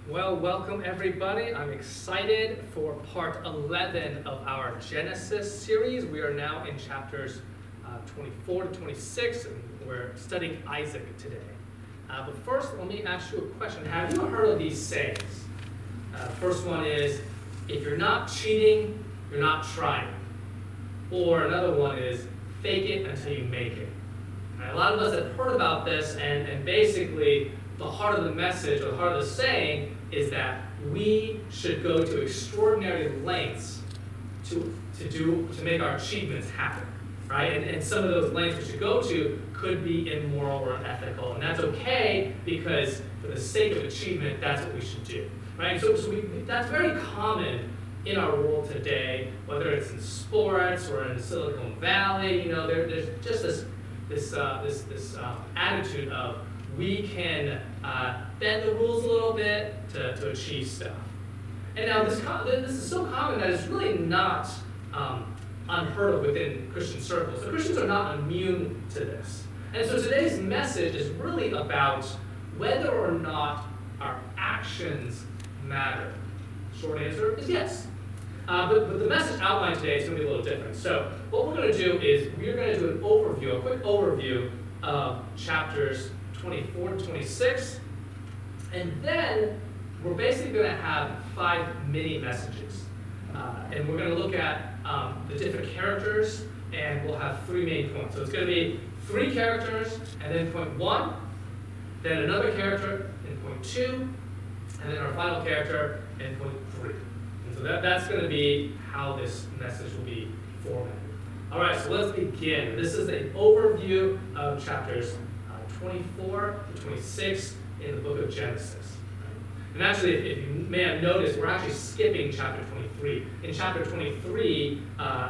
Well, welcome everybody. I'm excited for part 11 of our Genesis series. We are now in chapters 24 to 26, and we're studying Isaac today. But first, let me ask you a question. Have you heard of these sayings? First one is, if you're not cheating, you're not trying. Or another one is, fake it until you make it. Right, a lot of us have heard about this, and basically, the heart of the message, or the heart of the saying, is that we should go to extraordinary lengths to make our achievements happen, right? And some of those lengths we should go to could be immoral or unethical, and that's okay because for the sake of achievement, that's what we should do, right? So that's very common in our world today, whether it's in sports or in Silicon Valley. You know, there's just this attitude of we can bend the rules a little bit to achieve stuff. And now this is so common that it's really not unheard of within Christian circles. So Christians are not immune to this. And so today's message is really about whether or not our actions matter. Short answer is yes. But the message outlined today is going to be a little different. So what we're going to do is we're going to do an overview, a quick overview of chapters 24 to 26, and then we're basically going to have 5 mini messages. And we're going to look at the different characters, and we'll have 3 main points. So it's going to be 3 characters, and then point 1, then another character in point 2, and then our final character in point 3. And so that's going to be how this message will be formatted. All right, so let's begin. This is an overview of chapters 24 to 26 in the book of Genesis. And actually, if you may have noticed, we're actually skipping chapter 23. In chapter 23,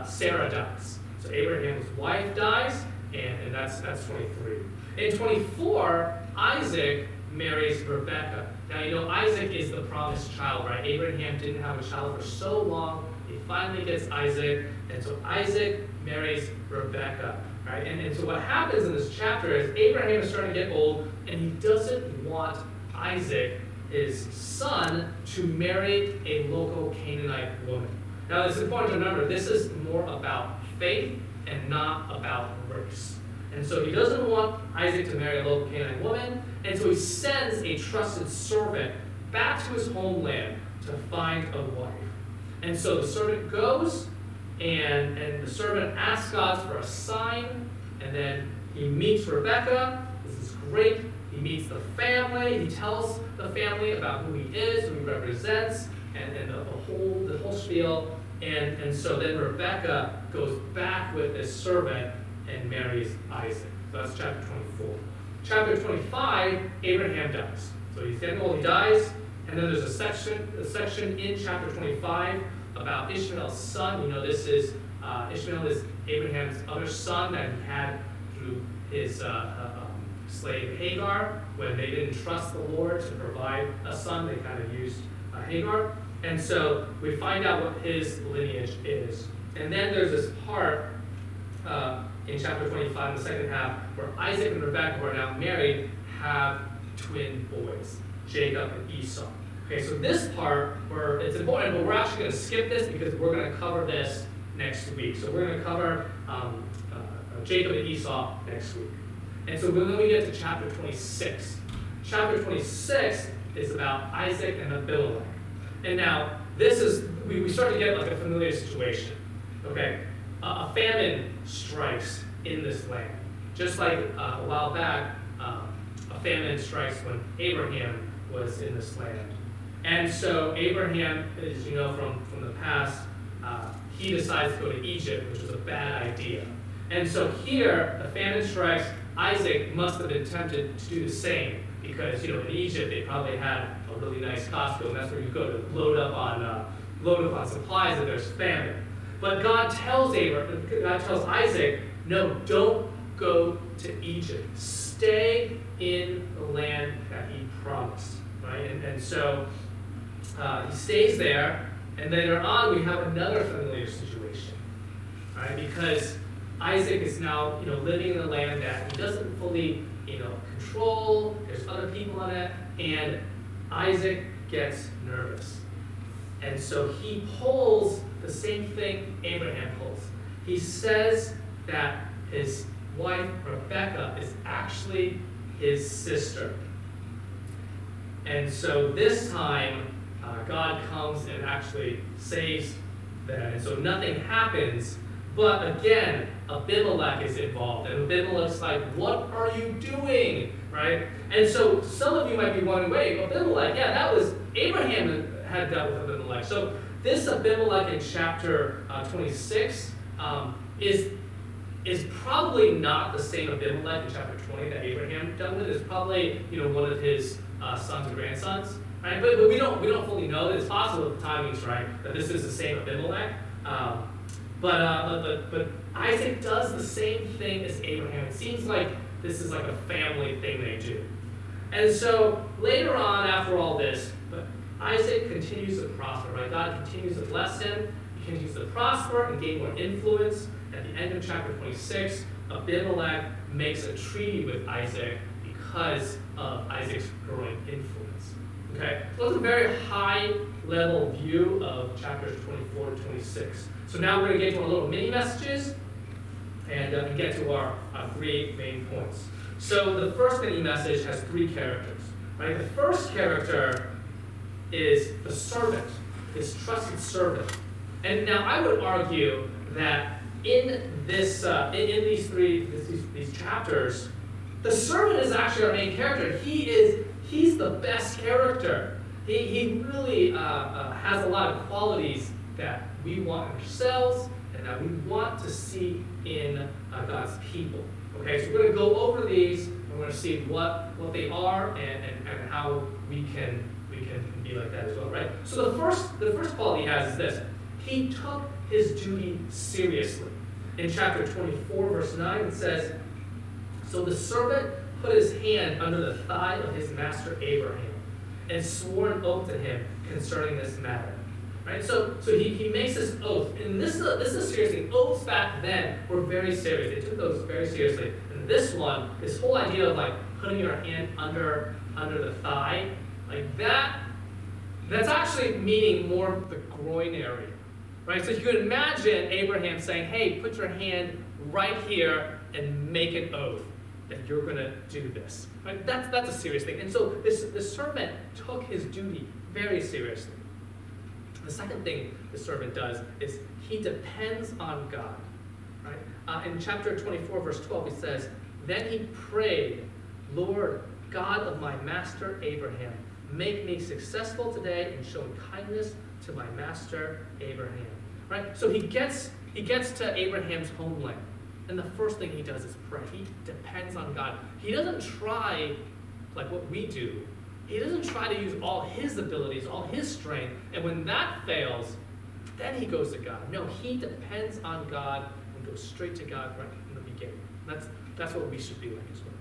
Sarah dies. So Abraham's wife dies, and that's 23. In 24, Isaac marries Rebekah. Now, you know, Isaac is the promised child, right? Abraham didn't have a child for so long. He finally gets Isaac, and so Isaac marries Rebekah. Right? And so what happens in this chapter is Abraham is starting to get old, and he doesn't want Isaac, his son, to marry a local Canaanite woman. Now it's important to remember, this is more about faith and not about race. And so he doesn't want Isaac to marry a local Canaanite woman, and so he sends a trusted servant back to his homeland to find a wife. And so the servant goes, and the servant asks God for a sign, and then he meets Rebekah. This is great. He meets the family. He tells the family about who he is, who he represents, and the whole spiel. And so then Rebekah goes back with this servant and marries Isaac. So that's chapter 24. Chapter 25, Abraham dies. So he's getting old, he dies, and then there's a section in chapter 25 about Ishmael's son. You know, this is Ishmael is Abraham's other son that he had through his slave Hagar. When they didn't trust the Lord to provide a son, they kind of used Hagar. And so we find out what his lineage is. And then there's this part in chapter 25, in the second half, where Isaac and Rebekah, who are now married, have twin boys, Jacob and Esau. Okay, so this part, it's important, but we're actually going to skip this because we're going to cover this next week. So we're going to cover Jacob and Esau next week. And so then we get to chapter 26. Chapter 26 is about Isaac and Abimelech. And now, this is, we start to get like a familiar situation. Okay, a famine strikes in this land. Just like a while back, a famine strikes when Abraham was in this land. And so Abraham, as you know from the past, he decides to go to Egypt, which was a bad idea. And so here, the famine strikes. Isaac must have been tempted to do the same because, you know, in Egypt they probably had a really nice Costco, and that's where you go to load up on supplies if there's famine. But God tells Isaac, no, don't go to Egypt. Stay in the land that he promised, right? And so he stays there, and later on we have another familiar situation, right? Because Isaac is now, living in a land that he doesn't fully, control. There's other people in it, and Isaac gets nervous. And so he pulls the same thing Abraham pulls. He says that his wife, Rebecca, is actually his sister. And so this time, God comes and actually saves them. And so nothing happens. But again, Abimelech is involved. And Abimelech's like, what are you doing? Right? And so some of you might be wondering, wait, Abimelech, yeah, that was Abraham had dealt with Abimelech. So this Abimelech in chapter 26 is probably not the same Abimelech in chapter 20 that Abraham dealt with. It's probably one of his sons or grandsons, right? But we don't fully know. It's possible the timing's right that this is the same Abimelech. But Isaac does the same thing as Abraham. It seems like this is like a family thing they do. And so later on, after all this, Isaac continues to prosper, right? God continues to bless him, he continues to prosper and gain more influence. At the end of chapter 26, Abimelech makes a treaty with Isaac because of Isaac's growing influence. Okay, so that's a very high-level view of chapters 24 to 26. So now we're going to get to our little mini messages and get to our three main points. So the first mini message has three characters, right? The first character is the servant, his trusted servant. And now I would argue that in this, in these chapters, the servant is actually our main character. He's the best character. He really has a lot of qualities that we want in ourselves and that we want to see in God's people. Okay, so we're going to go over these and we're going to see what they are and how we can be like that as well, right? So the first quality he has is this. He took his duty seriously. In chapter 24, verse 9, it says, so the servant put his hand under the thigh of his master Abraham and swore an oath to him concerning this matter. Right? So he makes this oath. And this is a serious thing. Oaths back then were very serious. They took those very seriously. And this one, this whole idea of like putting your hand under the thigh, like that's actually meaning more the groin area. Right? So you can imagine Abraham saying, hey, put your hand right here and make an oath that you're going to do this. Right? That's a serious thing. And so the servant took his duty very seriously. The second thing the servant does is he depends on God. Right? In chapter 24, verse 12, he says, then he prayed, Lord, God of my master Abraham, make me successful today in showing kindness to my master Abraham. Right? So he gets to Abraham's homeland. And the first thing he does is pray. He depends on God. He doesn't try like what we do. He doesn't try to use all his abilities, all his strength. And when that fails, then he goes to God. No, he depends on God and goes straight to God right from the beginning. That's what we should be like as well.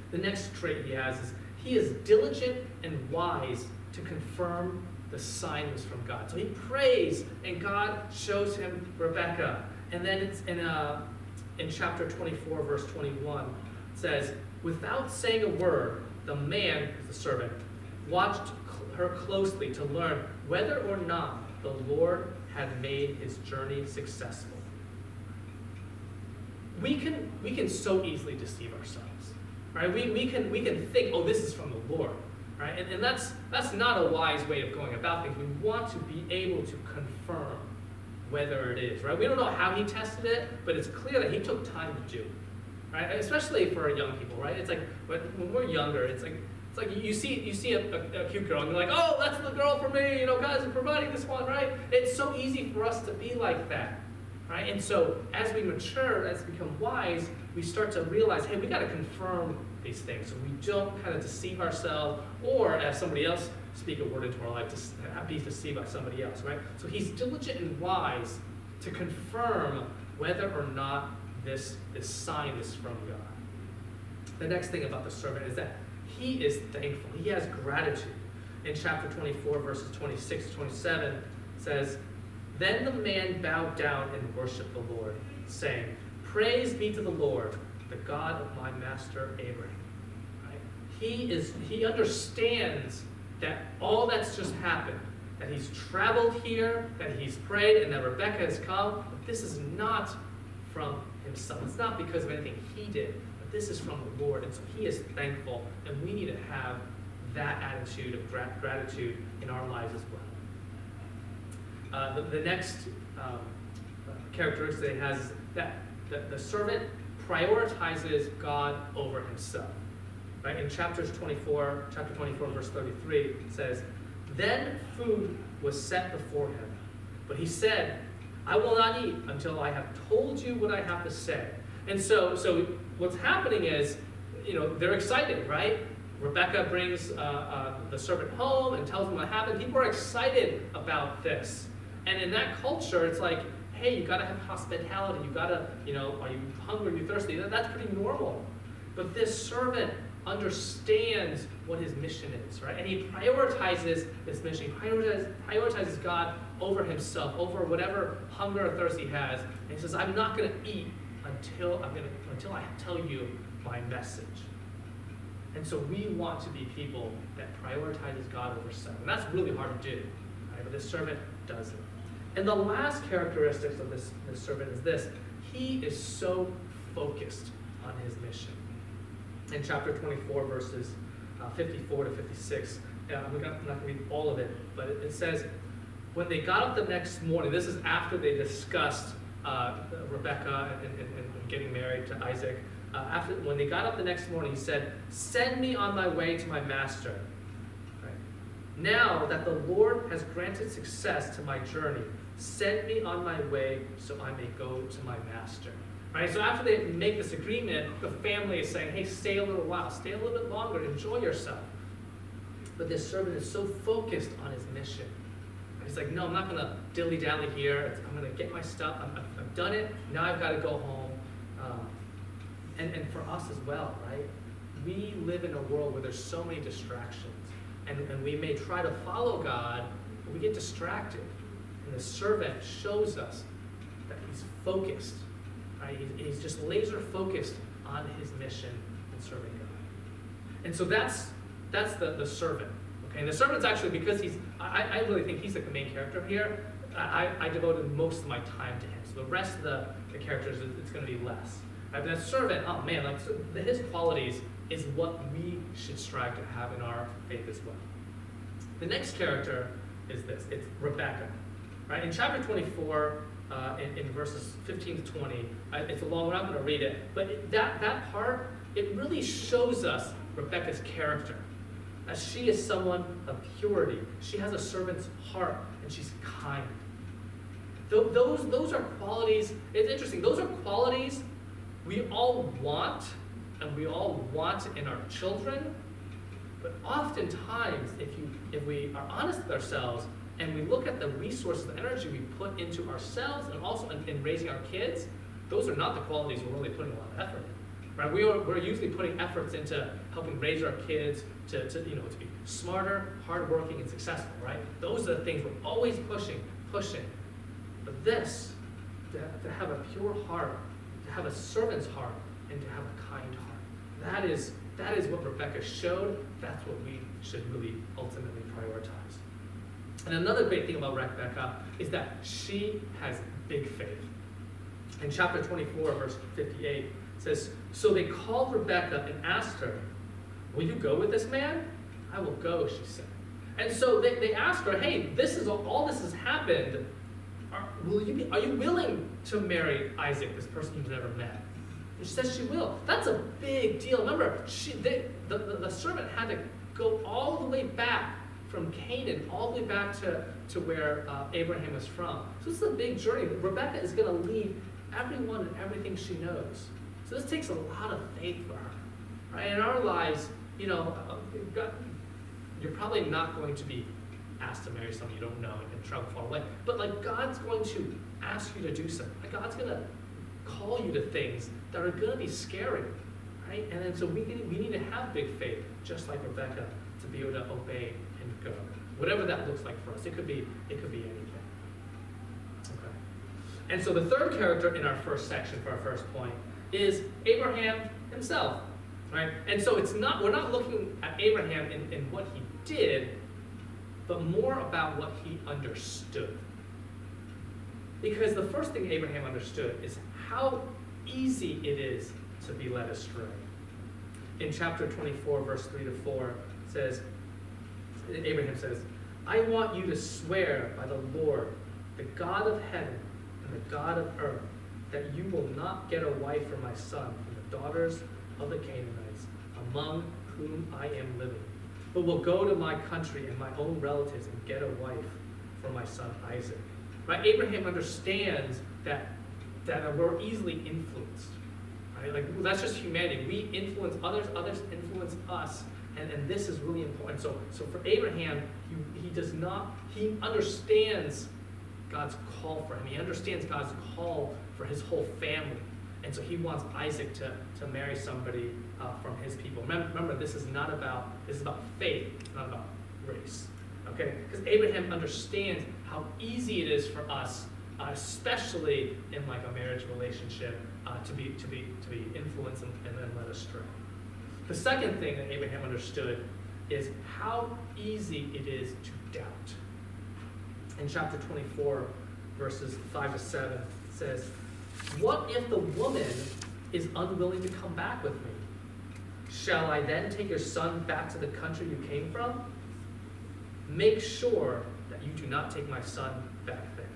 The next trait he has is he is diligent and wise to confirm the sign was from God. So he prays, and God shows him Rebecca. And then it's in chapter 24, verse 21, it says, without saying a word, the man, the servant, watched her closely to learn whether or not the Lord had made his journey successful. We can so easily deceive ourselves, right? We can think, oh, this is from the Lord, right? And that's not a wise way of going about things. We want to be able to confirm whether it is, right? We don't know how he tested it, but it's clear that he took time to do it. Right? Especially for young people, right? It's like when we're younger, it's like you see a cute girl and you're like, oh, that's the girl for me, God's providing this one, right? It's so easy for us to be like that, right? And so as we mature, as we become wise, we start to realize, hey, we got to confirm these things so we don't kind of deceive ourselves or have somebody else speak a word into our life to be deceived by somebody else, right? So he's diligent and wise to confirm whether or not this sign is from God. The next thing about the servant is that he is thankful. He has gratitude. In chapter 24, verses 26 to 27, it says, then the man bowed down and worshiped the Lord, saying, praise be to the Lord, the God of my master Abraham. Right? He understands that all that's just happened, that he's traveled here, that he's prayed, and that Rebecca has come, but this is not from himself. It's not because of anything he did, but this is from the Lord, and so he is thankful, and we need to have that attitude of gratitude in our lives as well. The next characteristic it has is that the servant prioritizes God over himself. Right? In chapter 24, verse 33, it says, "Then food was set before him, but he said, I will not eat until I have told you what I have to say." And so what's happening is, they're excited, right? Rebecca brings the servant home and tells him what happened. People are excited about this. And in that culture, it's like, hey, you gotta have hospitality. You gotta, are you hungry? Are you thirsty? That's pretty normal. But this servant understands what his mission is, right? And he prioritizes this mission. He prioritizes God over himself, over whatever hunger or thirst he has. And he says, I'm not going to eat until I tell you my message. And so we want to be people that prioritizes God over self. And that's really hard to do, right? But this servant does it. And the last characteristics of this servant is this. He is so focused on his mission. In chapter 24, verses 54 to 56, I'm not going to read all of it, but it says, when they got up the next morning, this is after they discussed Rebecca and getting married to Isaac. When they got up the next morning, he said, "Send me on my way to my master. Right? Now that the Lord has granted success to my journey, send me on my way so I may go to my master." Right? So after they make this agreement, the family is saying, hey, stay a little while, stay a little bit longer, enjoy yourself. But this servant is so focused on his mission. He's like, no, I'm not going to dilly-dally here. I'm going to get my stuff. I've done it. Now I've got to go home. And for us as well, right? We live in a world where there's so many distractions. And we may try to follow God, but we get distracted. And the servant shows us that he's focused. Right? He's just laser focused on his mission and serving God. And so that's the servant. Okay, and the servant's actually, because I really think he's like the main character here, I devoted most of my time to him. So the rest of the characters, it's going to be less. Right? But that servant, oh man, his qualities is what we should strive to have in our faith as well. The next character is this. It's Rebecca. Right? In chapter 24, in verses 15 to 20, it's a long one, I'm not going to read it, but that part, it really shows us Rebecca's character. As she is someone of purity. She has a servant's heart, and she's kind. Those are qualities, it's interesting, those are qualities we all want, and we all want in our children, but oftentimes, if we are honest with ourselves, and we look at the resources, the energy we put into ourselves and also in raising our kids, those are not the qualities we're really putting a lot of effort in. Right? We're usually putting efforts into helping raise our kids to be smarter, hardworking, and successful, right? Those are the things we're always pushing. But this, to have a pure heart, to have a servant's heart, and to have a kind heart, that is what Rebecca showed. That's what we should really ultimately prioritize. And another great thing about Rebecca is that she has big faith. In chapter 24, verse 58, it says, "So they called Rebecca and asked her, 'Will you go with this man?' 'I will go,' she said." And so they asked her, hey, all this has happened. Are you willing to marry Isaac, this person you've never met? And she says she will. That's a big deal. Remember, the servant had to go all the way back from Canaan, all the way back to where Abraham was from. So this is a big journey. Rebecca is going to leave everyone and everything she knows. So this takes a lot of faith for her. Right? In our lives, you're probably not going to be asked to marry someone you don't know and travel far away. But God's going to ask you to do something. God's going to call you to things that are going to be scary. Right? And then so we need to have big faith, just like Rebecca, to be able to obey and go. Whatever that looks like for us. It could be anything. Okay. And so the third character in our first section for our first point is Abraham himself. Right? And so we're not looking at Abraham in what he did, but more about what he understood. Because the first thing Abraham understood is how easy it is to be led astray. In chapter 24, verse 3 to 4, it says, Abraham says, I want you to swear by the Lord, the God of heaven and the God of earth, that you will not get a wife for my son from the daughters of the Canaanites, among whom I am living, but will go to my country and my own relatives and get a wife for my son Isaac. Right? Abraham understands that we're easily influenced. Right? Like, well, that's just humanity. We influence others, others influence us. And this is really important. So for Abraham, he understands God's call for him. He understands God's call for his whole family. And so he wants Isaac to marry somebody from his people. Remember, this is about faith, not about race. Okay? Because Abraham understands how easy it is for us, especially in like a marriage relationship, to be influenced and then led astray. The second thing that Abraham understood is how easy it is to doubt. In chapter 24, verses 5 to 7, it says, what if the woman is unwilling to come back with me? Shall I then take your son back to the country you came from? Make sure that you do not take my son back there.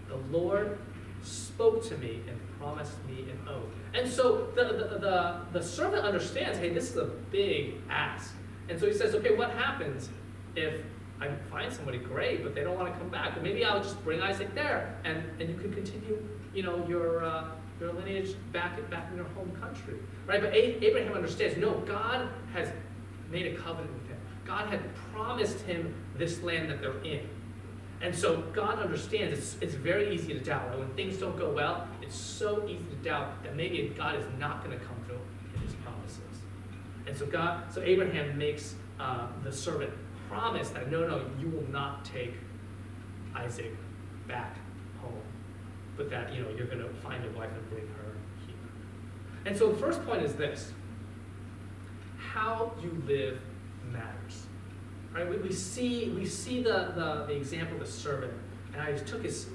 The Lord spoke to me and promised me an oath. And so the servant understands, hey, this is a big ask. And so he says, okay, what happens if I find somebody great, but they don't want to come back? Well, maybe I'll just bring Isaac there, and you can continue, your lineage back in your home country, right? But Abraham understands, no, God has made a covenant with him. God had promised him this land that they're in. And so God understands it's very easy to doubt. Right? When things don't go well, it's so easy to doubt that maybe God is not going to come through in his promises. And so Abraham makes the servant promise that no, you will not take Isaac back home, but that you're going to find a wife and bring her here. And so the first point is this: how you live matters. Right? We see the example of the servant, and how he took his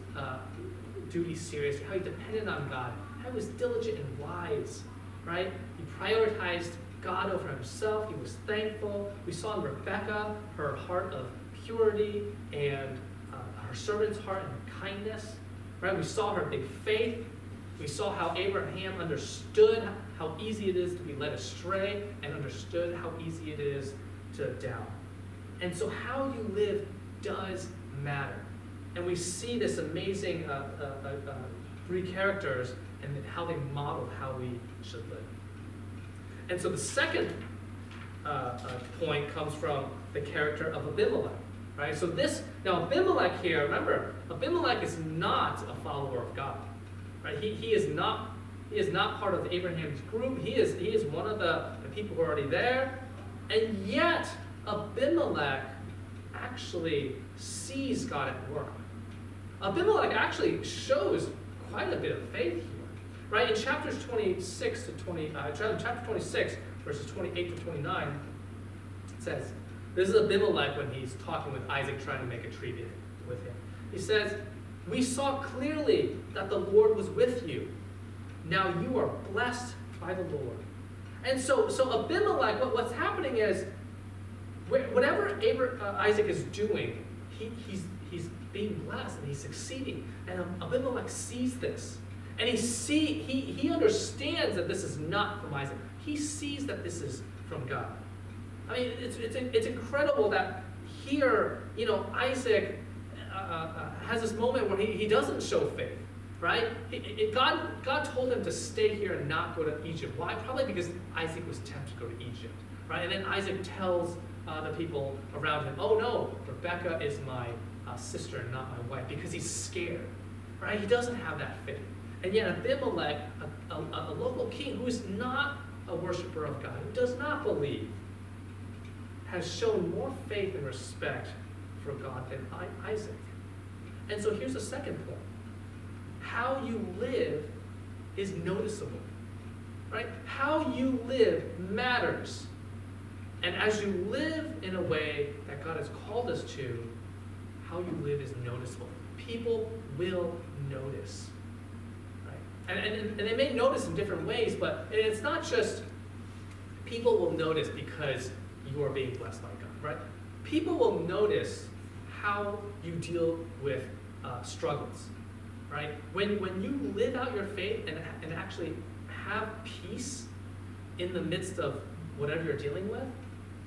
duty seriously, how he depended on God, how he was diligent and wise. Right? He prioritized God over himself. He was thankful. We saw in Rebecca her heart of purity and her servant's heart and kindness. Right? We saw her big faith. We saw how Abraham understood how easy it is to be led astray and understood how easy it is to doubt. And so how you live does matter. And we see this amazing three characters and how they model how we should live. And so the second point comes from the character of Abimelech. Right? So now Abimelech here, remember, Abimelech is not a follower of God. Right? He is not part of Abraham's group. He is one of the people who are already there. And yet Abimelech actually sees God at work. Abimelech actually shows quite a bit of faith here. Right? In chapter 26, verses 28 to 29, it says, this is Abimelech when he's talking with Isaac, trying to make a treaty with him. He says, we saw clearly that the Lord was with you. Now you are blessed by the Lord. And so Abimelech, what's happening is, whatever Isaac is doing, he's being blessed and he's succeeding. And Abimelech sees this. And he understands that this is not from Isaac. He sees that this is from God. I mean, it's incredible that here, Isaac has this moment where he doesn't show faith, right? God told him to stay here and not go to Egypt. Why? Probably because Isaac was tempted to go to Egypt, right? And then Isaac tells the people around him, oh no, Rebecca is my sister and not my wife, because he's scared, right? He doesn't have that faith. And yet Abimelech, a local king who is not a worshiper of God, who does not believe, has shown more faith and respect for God than Isaac. And so here's the second point. How you live is noticeable, right? How you live matters. And as you live in a way that God has called us to, how you live is noticeable. People will notice, right? And they may notice in different ways, but it's not just people will notice because you are being blessed by God, right? People will notice how you deal with struggles, right? When you live out your faith and actually have peace in the midst of whatever you're dealing with,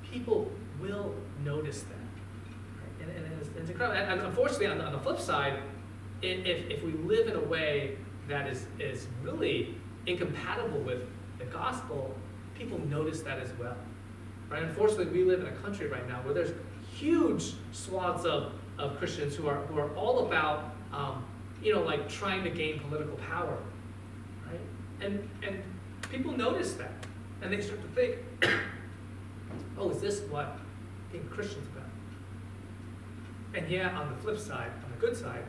people will notice that. Right? And it's incredible. And unfortunately, on the flip side, if we live in a way that is really incompatible with the gospel, people notice that as well. Right? Unfortunately, we live in a country right now where there's huge swaths of Christians who are all about like trying to gain political power, right? And people notice that, and they start to think, oh, is this what being Christian's about? And yeah, on the flip side, on the good side,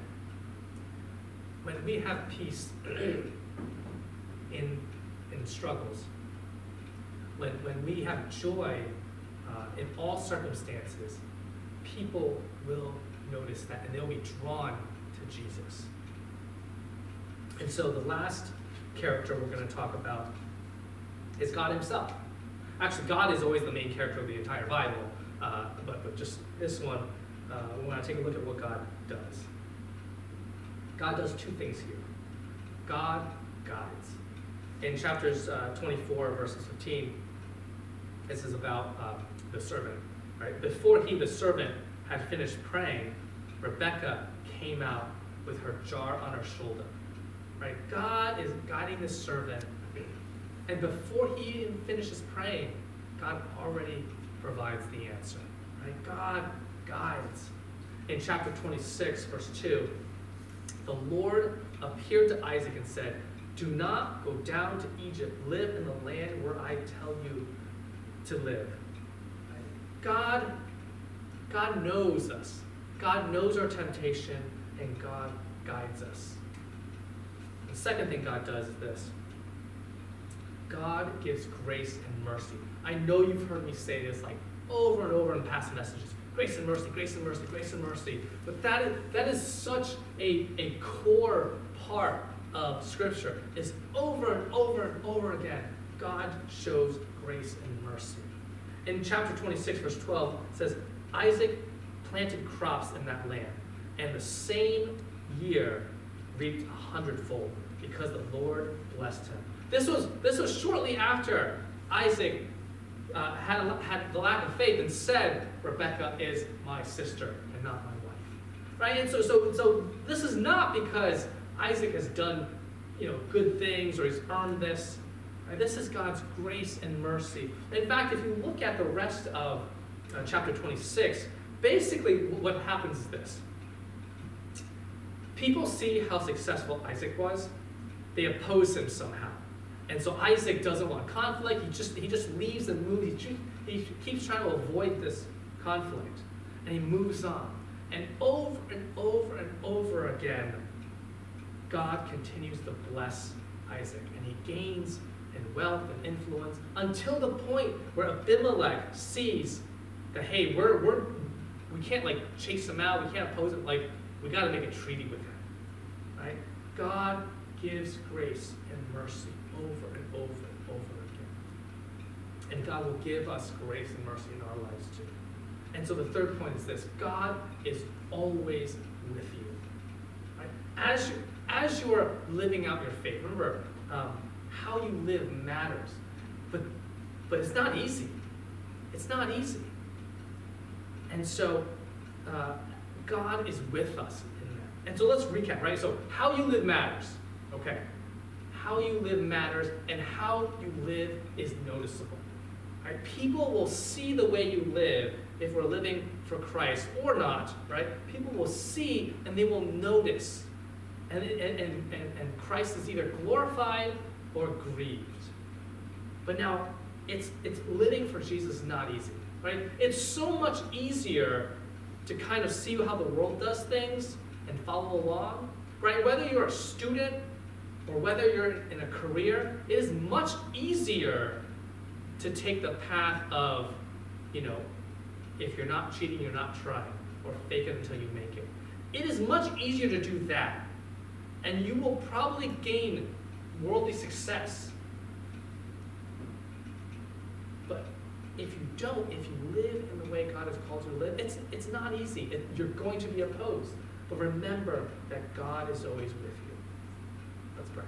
when we have peace in struggles, when we have joy in all circumstances, people will notice that and they'll be drawn to Jesus. And so the last character we're going to talk about is God himself. Actually, God is always the main character of the entire Bible, but just this one, we want to take a look at what God does. God does two things here. God guides. In chapters 24, verses 15, this is about the servant. Right? Before he, the servant, had finished praying, Rebecca came out with her jar on her shoulder. Right? God is guiding the servant, and before he even finishes praying, God already provides the answer. Right? God guides. In chapter 26, verse 2, the Lord appeared to Isaac and said, "Do not go down to Egypt. Live in the land where I tell you to live." Right? God knows us. God knows our temptation, and God guides us. The second thing God does is this. God gives grace and mercy. I know you've heard me say this like over and over in past messages. Grace and mercy, grace and mercy, grace and mercy. But that is such a core part of Scripture. Is over and over and over again, God shows grace and mercy. In chapter 26, verse 12, it says, Isaac planted crops in that land, and the same year reaped 100-fold, because the Lord blessed him. This was shortly after Isaac had the lack of faith and said, Rebecca is my sister and not my wife. Right? And so this is not because Isaac has done good things or he's earned this. Right? This is God's grace and mercy. In fact, if you look at the rest of chapter 26, basically what happens is this. People see how successful Isaac was. They oppose him somehow. And so Isaac doesn't want conflict. He just leaves and moves. He keeps trying to avoid this conflict. And he moves on. And over and over and over again, God continues to bless Isaac. And he gains in wealth and influence until the point where Abimelech sees that, hey, we can't chase him out. We can't oppose him. We got to make a treaty with him. Right? God gives grace and mercy over and over and over again. And God will give us grace and mercy in our lives too. And so the third point is this. God is always with you. Right? As you are living out your faith, remember, how you live matters. But it's not easy. It's not easy. And so God is with us in that. And so let's recap, right? So how you live matters. Okay. How you live matters, and how you live is noticeable. Right? People will see the way you live if we're living for Christ or not, right? People will see and they will notice. And Christ is either glorified or grieved. But now, it's living for Jesus is not easy, right? It's so much easier to kind of see how the world does things and follow along, right? Whether you're a student or whether you're in a career, it is much easier to take the path of, if you're not cheating, you're not trying, or fake it until you make it. It is much easier to do that, and you will probably gain worldly success. But if you don't, if you live in the way God has called you to live, it's not easy. You're going to be opposed. But remember that God is always with you. Let's pray.